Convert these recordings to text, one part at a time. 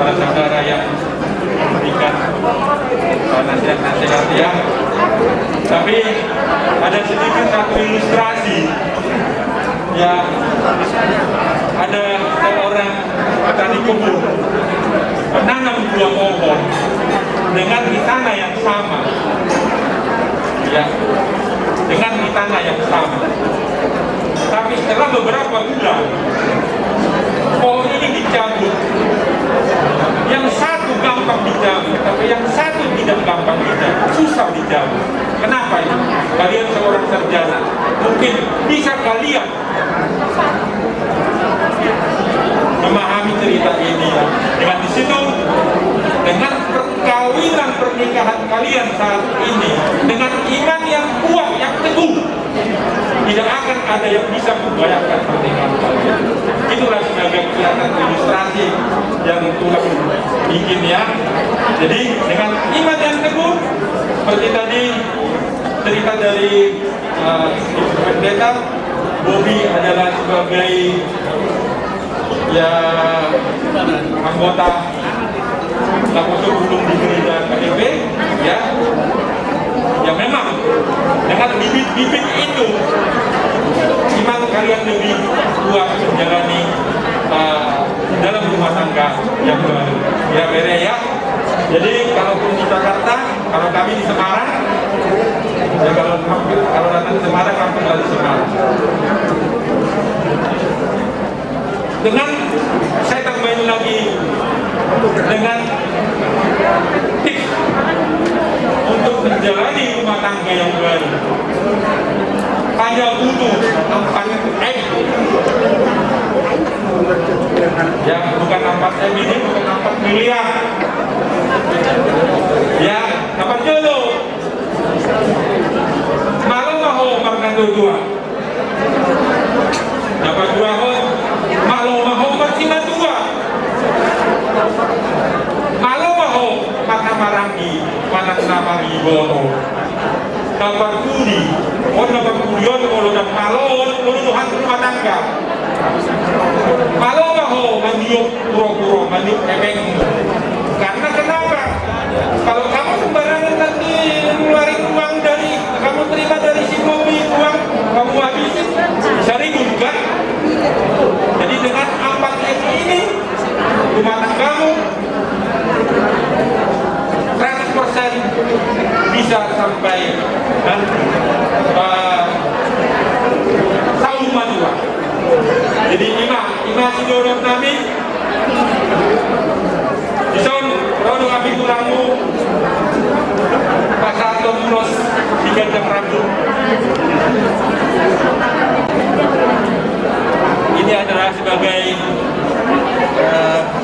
para saudara yang memberikan nasihat-nasihat ya. Tapi ada sedikit satu ilustrasi ya, ada seorang petani kebun menanam 2 pohon dengan di tanah yang sama ya, dengan di tanah yang sama. Tapi setelah beberapa bulan pohon ini dicabut. Yang satu gampang dicabut, tapi yang satu tidak gampang dicabut, susah dicabut. Kenapa itu? Kalian seorang sarjana, mungkin bisa kalian memahami cerita ini ya. Dengan di situ, dengan perkawinan pernikahan kalian saat ini, dengan iman yang kuat, yang teguh, tidak akan ada yang bisa membayangkan pernikahan kalian. Itulah sebagai kelihatan ilustrasi yang Tuhan bikin ya. Jadi dengan iman yang teguh, seperti tadi cerita dari pendeta, Bobby adalah sebagai ya anggota Lakoso belum di gereja KDP ya. Ya memang dengan bibit-bibit itu iman kalian lebih kuat menjalani dalam rumah tangga yang baru ya Bere ya. Jadi kalaupun di Jakarta, kalau kami di Semarang ya, kalau datang ke Semarang langsung dari Semarang. Dengan saya tambahin lagi dengan tips untuk menjalani rumah tangga yang baru, hanya butuh 4 M. Ya, bukan 4 M ini, bukan 4 miliar. Ya, dapat jodoh. Malu maho makan dua. Dapat 2 hon. Malu maho makan 2. Malu maho makan marangi, mana nama ibono. Dapat kudi, dapat kudion kalau dan malon, Tuhan rumah tangga. Malu maho maniuk puro-puro, maniuk ebeng. Karena kenapa? Kalau kamu sembarangan nanti ngeluarin uang dari, kamu terima dari si Bobby uang, kamu habisin, bisa ribut kan? Jadi dengan 4 M ini, rumah tanggamu 100% bisa sampai dan tahun madura. Jadi imah si dorong kami Ison, rodo kami tulangmu pasal tomulos 3 jam rabu. Ini adalah sebagai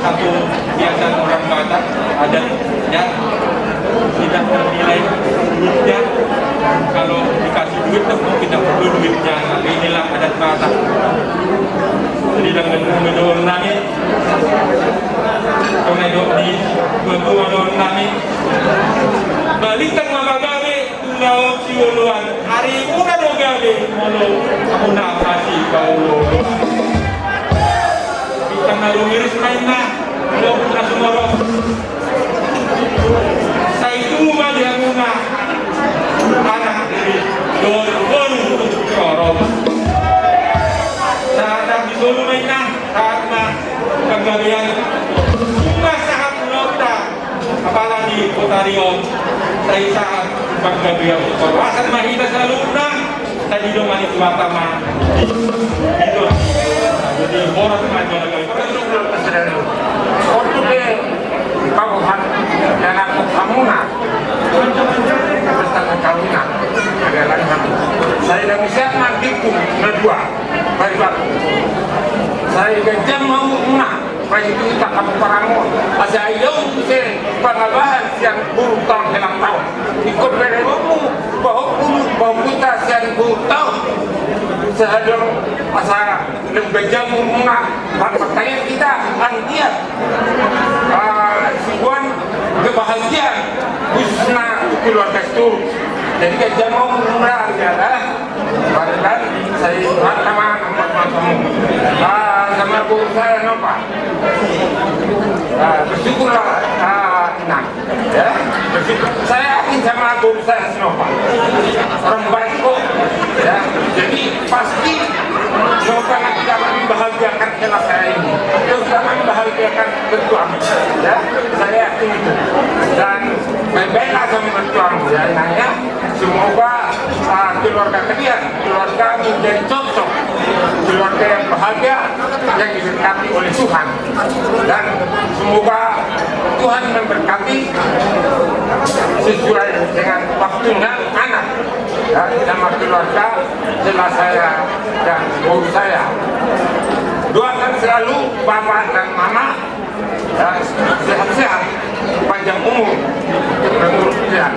satu kebiasaan orang Batak, adat ya, tidak bernilai duitnya. Kalau dikasih duit tentu tidak perlu duitnya, tapi inilah adat Batak. Jadi dengan menurut nami Komedo di menurut nami balikan mama gabe tunau siuluan hari muna do gabe molo muna masih kau kita narumiris mainna lo putra sumoro saya itu dia muna anak dari dor corong saat di solo mainna saat mah kegalian apalagi Kota Rio, saya saat paggabihan kawasan mahita sa luna, sa didong manit matama, dito. Jadi orang maju lagi. Waktu ke Kabupaten dan aku Kamuna, tentang kawinan adalah kami. Saya dan Misyat mantikum berdua, baik-baik. Saya gajah mau menang. Pagi itu kita kamu parangon. Asa ayaw se pangabahan siyang buruk tahun helang tahun. Ikut beremu bahwa kita siyang buruk tahun. Sehadang asa lembejang muna pertanyaan kita antiat sebuah kebahagiaan khususnya keluarga itu. Jadi gajah mau muna adalah padahal saya sama sama guru saya nampak bersyukur saya Sinopal, orang baik kok, ya. Jadi pasti semoga nanti dapat membahagiakan kelas saya ini, terutama membahagiakan bertuamu, ya. Saya yakin itu. Dan baik-baiklah sama bertuamu, ya. Nanya, semoga keluarga kalian, keluarga menjadi cocok, keluarga yang bahagia, yang diberkati oleh Tuhan. Dan semoga Tuhan memberkati sesuai dengan waktunya anak, ya, sama keluarga setelah saya dan ibu saya. Doakan selalu bapak dan mama, ya, sehat-sehat, panjang umur, menurut dia.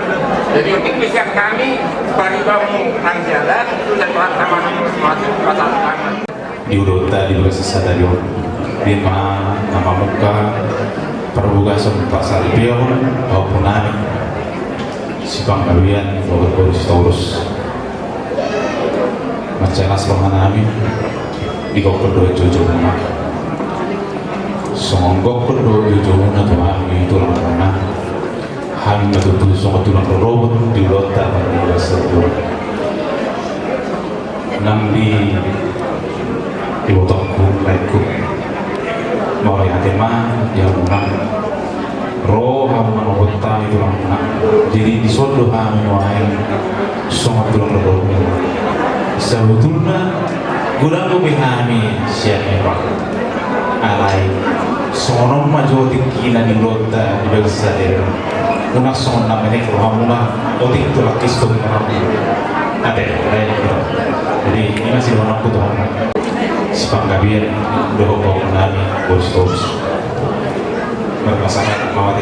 Jadi untuk misian kami bagi kamu nanti ada dan sama masuk pasal kami. Di Udota di Bersisa dari lima nama muka perbuka sempat salibio maupun nani si panggawian Bagus Taurus macanas penganami di kau kedua jojo mana songgok kedua jojo mana tuh kami itu lama kami betul songgok tulang robot di Udota pada Bersisa nang di botolku laiku mau yang tema yang menang roh hamu manogota itu lang menang jadi disodo kami wain songot tulang roh sebetulnya guna ko bihami siya pak alay sonom majo tikina ni lota di Bersisa dero unak songon namanya roh hamu na otik tu lakis tu menang ada jadi ini masih menang Tuhan si panggabian doho kau nami bos berpasangan mawate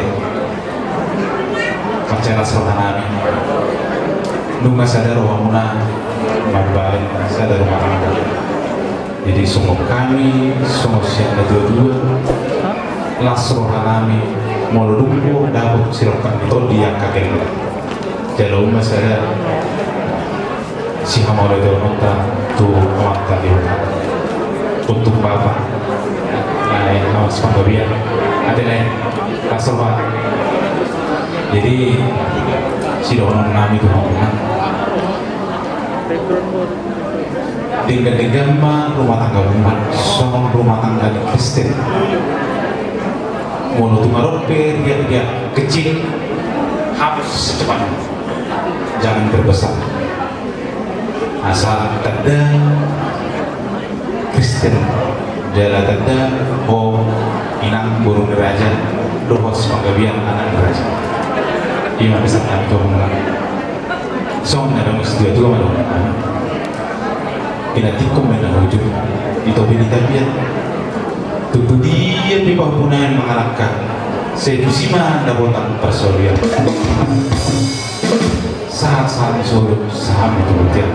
macam asal nami nunga sadar wamuna marbalen sadar wamuna jadi semua kami semua siapa dua lasro nami mau lumpuh dapat silakan itu dia kakek jadi umma sadar si hamil itu nota tu mata dia untuk bapak awas panggabian ada lain kasoba jadi si doang nami itu menang dengan mah rumah tangga umat soal rumah tangga di Kristen mulut ngarope dia kecil harus secepatnya jangan terbesar asal ada Kristen jala tanda inang burung raja dohos panggabian anak raja ima besar kami tuh mengalami so nara musti juga malu inatikom na hujud ito binitabian tutu dia di pampunan mengalahkan sedusima dabotan persolian saat-saat suruh saham itu betul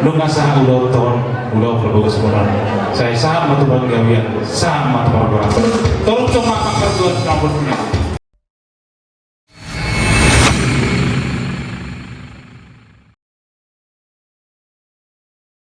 lu ngasah ulau tahun ulau berbagus semua saya sama tuh banggawian sama tuh orang tolong coba makan berdua campur